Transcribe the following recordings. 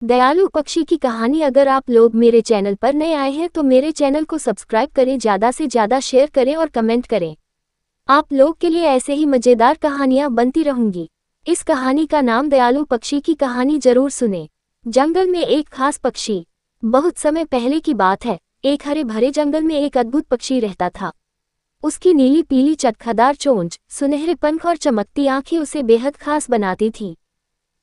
दयालु पक्षी की कहानी। अगर आप लोग मेरे चैनल पर नए आए हैं तो मेरे चैनल को सब्सक्राइब करें, ज़्यादा से ज़्यादा शेयर करें और कमेंट करें। आप लोग के लिए ऐसे ही मज़ेदार कहानियाँ बनती रहूंगी। इस कहानी का नाम दयालु पक्षी की कहानी जरूर सुने। जंगल में एक खास पक्षी। बहुत समय पहले की बात है, एक हरे भरे जंगल में एक अद्भुत पक्षी रहता था। उसकी नीली पीली चटखदार चोंच, सुनहरे पंख और चमकती आंखें उसे बेहद खास बनाती थीं।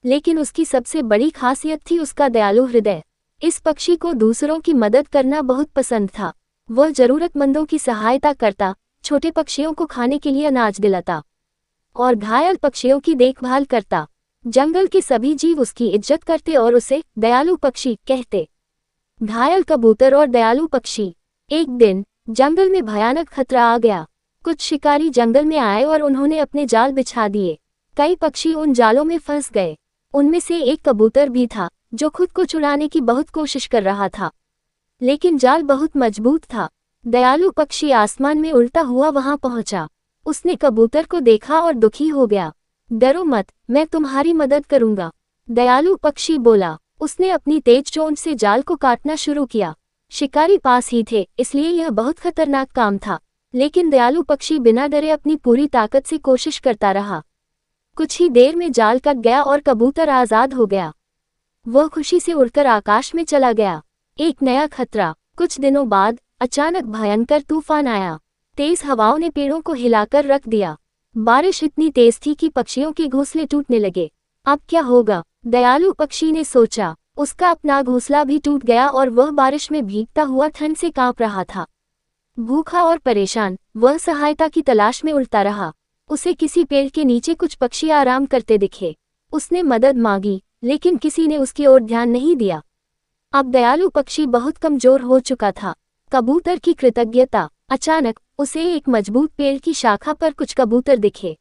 लेकिन उसकी सबसे बड़ी खासियत थी उसका दयालु हृदय। इस पक्षी को दूसरों की मदद करना बहुत पसंद था। वह जरूरतमंदों की सहायता करता, छोटे पक्षियों को खाने के लिए अनाज दिलाता और घायल पक्षियों की देखभाल करता। जंगल के सभी जीव उसकी इज्जत करते और उसे दयालु पक्षी कहते। घायल कबूतर और दयालु पक्षी। एक दिन जंगल में भयानक खतरा आ गया। कुछ शिकारी जंगल में आए और उन्होंने अपने जाल बिछा दिए। कई पक्षी उन जालों में फंस गए। उनमें से एक कबूतर भी था जो खुद को छुड़ाने की बहुत कोशिश कर रहा था, लेकिन जाल बहुत मजबूत था। दयालु पक्षी आसमान में उड़ता हुआ वहां पहुंचा। उसने कबूतर को देखा और दुखी हो गया। डरो मत, मैं तुम्हारी मदद करूंगा, दयालु पक्षी बोला। उसने अपनी तेज चोंच से जाल को काटना शुरू किया। शिकारी पास ही थे, इसलिए यह बहुत खतरनाक काम था, लेकिन दयालु पक्षी बिना डरे अपनी पूरी ताकत से कोशिश करता रहा। कुछ ही देर में जाल कट गया और कबूतर आजाद हो गया। वह खुशी से उड़कर आकाश में चला गया। एक नया खतरा। कुछ दिनों बाद अचानक भयंकर तूफान आया। तेज हवाओं ने पेड़ों को हिलाकर रख दिया। बारिश इतनी तेज थी कि पक्षियों के घोंसले टूटने लगे। अब क्या होगा, दयालु पक्षी ने सोचा। उसका अपना घोंसला भी टूट गया और वह बारिश में भीगता हुआ ठंड से कांप रहा था। भूखा और परेशान, वह सहायता की तलाश में उड़ता रहा। उसे किसी पेड़ के नीचे कुछ पक्षी आराम करते दिखे। उसने मदद मांगी, लेकिन किसी ने उसकी ओर ध्यान नहीं दिया। अब दयालु पक्षी बहुत कमजोर हो चुका था। कबूतर की कृतज्ञता। अचानक उसे एक मजबूत पेड़ की शाखा पर कुछ कबूतर दिखे।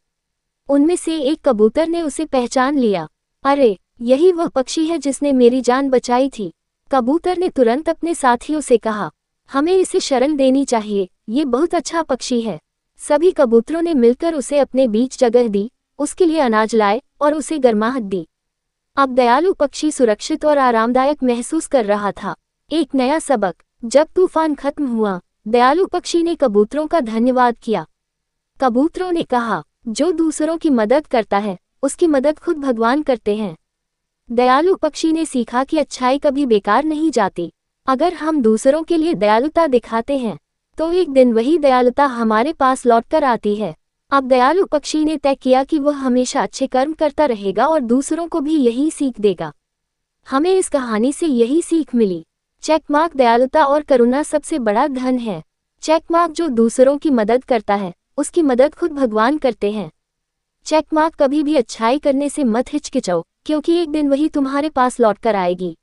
उनमें से एक कबूतर ने उसे पहचान लिया। अरे, यही वह पक्षी है जिसने मेरी जान बचाई थी। कबूतर ने तुरंत अपने साथियों से कहा, हमें इसे शरण देनी चाहिए, ये बहुत अच्छा पक्षी है। सभी कबूतरों ने मिलकर उसे अपने बीच जगह दी, उसके लिए अनाज लाए और उसे गर्माहट दी। अब दयालु पक्षी सुरक्षित और आरामदायक महसूस कर रहा था। एक नया सबक। जब तूफान खत्म हुआ, दयालु पक्षी ने कबूतरों का धन्यवाद किया। कबूतरों ने कहा, जो दूसरों की मदद करता है, उसकी मदद खुद भगवान करते हैं। दयालु पक्षी ने सीखा कि अच्छाई कभी बेकार नहीं जाती। अगर हम दूसरों के लिए दयालुता दिखाते हैं, तो एक दिन वही दयालुता हमारे पास लौटकर आती है। अब दयालु पक्षी ने तय किया कि वह हमेशा अच्छे कर्म करता रहेगा और दूसरों को भी यही सीख देगा। हमें इस कहानी से यही सीख मिली। चेकमार्क। दयालुता और करुणा सबसे बड़ा धन है। चेकमार्क। जो दूसरों की मदद करता है, उसकी मदद खुद भगवान करते हैं। चेकमार्क। कभी भी अच्छाई करने से मत हिचकिचाओ, क्योंकि एक दिन वही तुम्हारे पास लौटकर आएगी।